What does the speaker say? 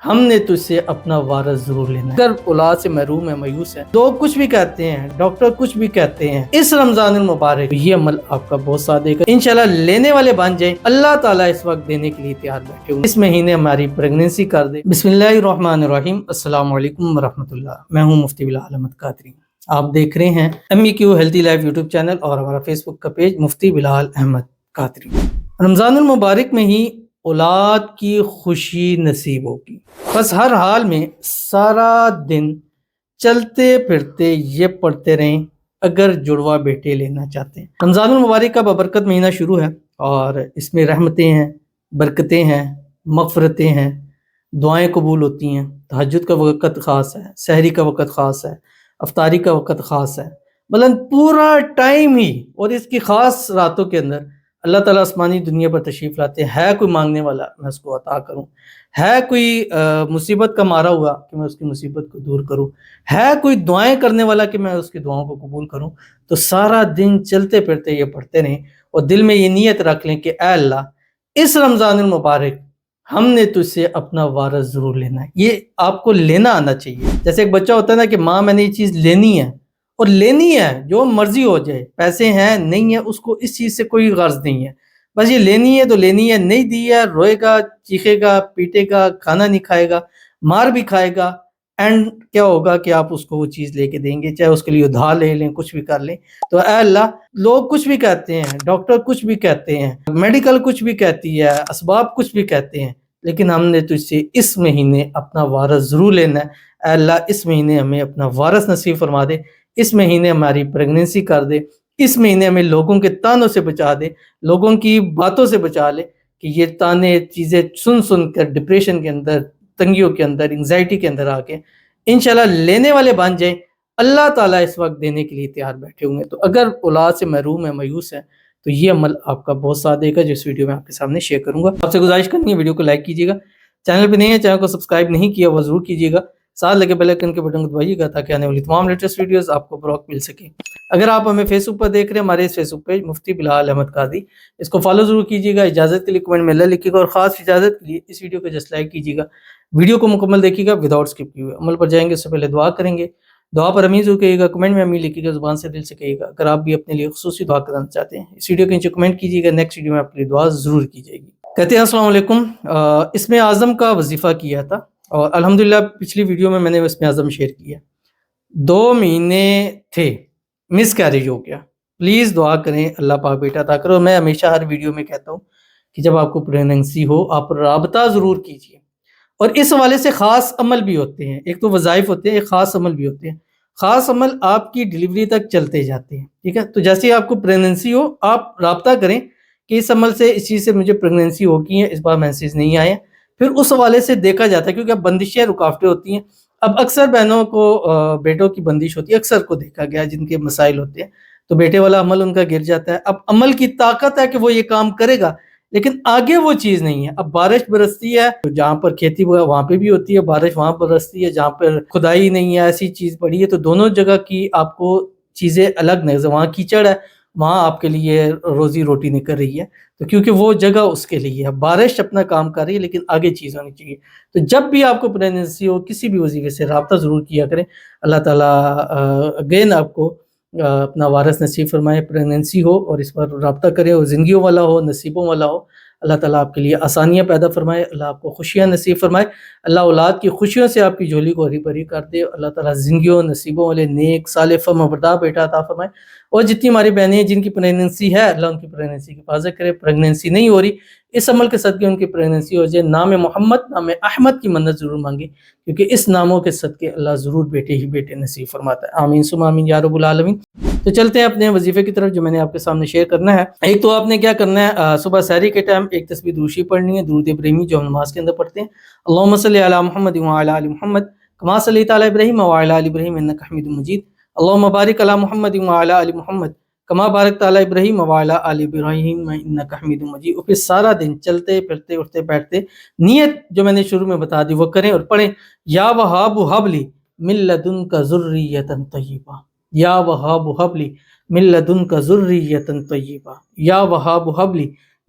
ہم نے تجھ سے اپنا وارث ضرور لینا ہے۔ اگر اولاد سے محروم ہے، مایوس ہے، لوگ کچھ بھی کہتے ہیں، ڈاکٹر کچھ بھی کہتے ہیں، اس رمضان المبارک یہ عمل آپ کا بہت ساتھ دے گا، انشاءاللہ لینے والے بن جائیں۔ اللہ تعالیٰ اس وقت دینے کے لیے تیار بیٹھے ہوئے، اس مہینے ہماری پریگننسی کر دے۔ بسم اللہ الرحمن الرحیم۔ السلام علیکم ورحمۃ اللہ۔ میں ہوں مفتی بلال احمد قادری۔ آپ دیکھ رہے ہیں MEQ healthy life YouTube channel اور ہمارا فیس بک کا پیج مفتی بلال احمد قادری۔ رمضان المبارک میں ہی اولاد کی خوشی نصیب ہوگی، بس ہر حال میں سارا دن چلتے پھرتے یہ پڑھتے رہیں اگر جڑوا بیٹے لینا چاہتے ہیں۔ رمضان المبارک کا بابرکت مہینہ شروع ہے اور اس میں رحمتیں ہیں، برکتیں ہیں، مغفرتیں ہیں، دعائیں قبول ہوتی ہیں، تہجد کا وقت خاص ہے، سحری کا وقت خاص ہے، افطاری کا وقت خاص ہے، بلند پورا ٹائم ہی، اور اس کی خاص راتوں کے اندر اللہ تعالیٰ آسمانی دنیا پر تشریف لاتے ہیں۔ ہے کوئی مانگنے والا میں اس کو عطا کروں، ہے کوئی مصیبت کا مارا ہوا کہ میں اس کی مصیبت کو دور کروں، ہے کوئی دعائیں کرنے والا کہ میں اس کی دعاؤں کو قبول کروں۔ تو سارا دن چلتے پھرتے یہ پڑھتے رہیں اور دل میں یہ نیت رکھ لیں کہ اے اللہ، اس رمضان المبارک ہم نے تجھ سے اپنا وارث ضرور لینا ہے۔ یہ آپ کو لینا آنا چاہیے۔ جیسے ایک بچہ ہوتا ہے نا کہ ماں میں نے یہ چیز لینی ہے، اور لینی ہے جو مرضی ہو جائے، پیسے ہیں نہیں ہے، اس کو اس چیز سے کوئی غرض نہیں ہے، بس یہ لینی ہے تو لینی ہے، نہیں دی ہے روئے گا، چیخے گا، پیٹے گا، کھانا نہیں کھائے گا، مار بھی کھائے گا، اینڈ کیا ہوگا کہ آپ اس کو وہ چیز لے کے دیں گے، چاہے اس کے لیے ادھار لے لیں، کچھ بھی کر لیں۔ تو اے اللہ، لوگ کچھ بھی کہتے ہیں، ڈاکٹر کچھ بھی کہتے ہیں، میڈیکل کچھ بھی کہتی ہے، اسباب کچھ بھی کہتے ہیں، لیکن ہم نے تجھ سے اس مہینے اپنا وارث ضرور لینا ہے۔ اے اللہ، اس مہینے ہمیں اپنا وارث نصیب فرما دے، اس مہینے ہماری پریگننسی کر دے، اس مہینے ہمیں لوگوں کے تانوں سے بچا دے، لوگوں کی باتوں سے بچا لے کہ یہ تانے چیزیں سن سن کر ڈپریشن کے اندر، تنگیوں کے اندر، انگزائٹی کے اندر آ کے انشاءاللہ لینے والے بن جائیں۔ اللہ تعالیٰ اس وقت دینے کے لیے تیار بیٹھے ہوئے ہیں۔ تو اگر اولاد سے محروم ہے، مایوس ہے، تو یہ عمل آپ کا بہت ساتھ دے گا، جو اس ویڈیو میں آپ کے سامنے شیئر کروں گا۔ آپ سے گزارش کرنی ہے ویڈیو کو لائک کیجیے گا، چینل پہ نہیں ہے چینل کو سبسکرائب نہیں کیا وہ ضرور کیجیے گا، ساتھ لگے بیل آئیکن کے بٹن کو دبائیے گا تاکہ آنے والی تمام لیٹسٹ ویڈیوز آپ کو بروقت مل سکے۔ اگر آپ ہمیں فیس بک پر دیکھ رہے ہیں، ہمارے اس فیس بک پیج مفتی بلال احمد قادری، اس کو فالو ضرور کیجیے گا۔ اجازت کے لیے کمنٹ میں اللہ لکھیے گا، اور خاص اجازت کے لیے اس ویڈیو کو جسٹ لائک کیجیے گا، ویڈیو کو مکمل دیکھیے گا وداؤٹ اسکپ کیے ہوئے۔ عمل پر جائیں گے اس سے پہلے دعا کریں گے، دعا پر امین ضرور کہیے گا، کمنٹ میں امین لکھیے گا، زبان سے دل سے کہیے گا۔ اگر آپ بھی اپنے لیے خصوصی دعا کرنا چاہتے ہیں، اس ویڈیو کے نیچے کمنٹ کیجیے گا، نیکسٹ ویڈیو میں آپ کے لیے دعا ضرور کی جائے گی۔ کہتے ہیں السلام علیکم، اسم اعظم کا وظیفہ کیا تھا اور الحمدللہ پچھلی ویڈیو میں نے اسم اعظم شیئر کیا۔ 2 مہینے تھے، مس کیریج ہو گیا۔ پلیز دعا کریں اللہ پاک بیٹا عطا کرو۔ میں ہمیشہ ہر ویڈیو میں کہتا ہوں کہ جب آپ کو پریگننسی ہو آپ رابطہ ضرور کیجیے، اور اس حوالے سے خاص عمل بھی ہوتے ہیں، ایک تو وظائف ہوتے ہیں، ایک خاص عمل بھی ہوتے ہیں۔ خاص عمل آپ کی ڈیلیوری تک چلتے جاتے ہیں، ٹھیک ہے؟ تو جیسے آپ کو پریگننسی ہو آپ رابطہ کریں کہ اس عمل سے، اس چیز سے مجھے پریگننسی ہو گئی ہے، اس بار مینسز نہیں آئے، پھر اس حوالے سے دیکھا جاتا ہے، کیونکہ اب بندشیں رکاوٹیں ہوتی ہیں۔ اب اکثر بہنوں کو بیٹوں کی بندش ہوتی ہے، اکثر کو دیکھا گیا جن کے مسائل ہوتے ہیں، تو بیٹے والا عمل ان کا گر جاتا ہے۔ اب عمل کی طاقت ہے کہ وہ یہ کام کرے گا، لیکن آگے وہ چیز نہیں ہے۔ اب بارش برستی ہے، جہاں پر کھیتی وہاں پہ بھی ہوتی ہے بارش، وہاں پر برستی ہے جہاں پر کھدائی نہیں ہے، ایسی چیز پڑی ہے، تو دونوں جگہ کی آپ کو چیزیں الگ نہیں، وہاں کیچڑ ہے، وہاں آپ کے لیے روزی روٹی نکل رہی ہے، تو کیونکہ وہ جگہ اس کے لیے ہے۔ بارش اپنا کام کر رہی ہے لیکن آگے چیز ہونی چاہیے۔ تو جب بھی آپ کو پریگننسی ہو کسی بھی وظیفے سے رابطہ ضرور کیا کریں۔ اللہ تعالیٰ اگین آپ کو اپنا وارث نصیب فرمائے، پریگننسی ہو اور اس پر رابطہ کرے، اور زندگیوں والا ہو، نصیبوں والا ہو۔ اللہ تعالیٰ آپ کے لیے آسانیاں پیدا فرمائے، اللہ آپ کو خوشیاں نصیب فرمائے، اللہ اولاد کی خوشیوں سے آپ کی جھولی کو ہری بھری کر دے، اللہ تعالیٰ زندگیوں نصیبوں والے نیک صالح فرمانبردار بیٹا عطا فرمائے۔ اور جتنی ہماری بہنیں ہیں جن کی پریگننسی ہے، اللہ ان کی پریگننسی کی حفاظت کرے۔ پریگننسی نہیں ہو رہی، اس عمل کے صدقے ان کی پریگننسی ہو جائے۔ نام محمد، نام احمد کی منت ضرور مانگے، کیونکہ اس ناموں کے صدقے اللہ ضرور بیٹے ہی بیٹے نصیب فرماتا ہے۔ آمین ثم آمین یا رب العالمین۔ تو چلتے ہیں اپنے وظیفے کی طرف جو میں نے آپ کے سامنے شیئر کرنا ہے۔ ایک تو آپ نے کیا کرنا ہے، صبح سحری کے ٹائم ایک تسبیح دروشی پڑھنی ہے، درود ابراہیمی جو ہم نماز کے اندر پڑھتے ہیں۔ اللہم صلی علی محمد وعلی آل محمد کما صلیت علی ابراہیم وعلی آل ابراہیم انک حمید مجید۔ اللہم بارک علی محمد وعلی آل محمد کما بارکت علی ابراہیم وعلی آل ابراہیم انک حمید مجید۔ اور پھر سارا دن چلتے پھرتے اٹھتے بیٹھتے نیت جو میں نے شروع میں بتا دی وہ کریں اور پڑھیں، یا وہاب ہب لی من لدنک ذریۃ طیبہ، یا وہاب ہب لی من لدنک ذریۃ طیبہ، یا وہاب ہب لی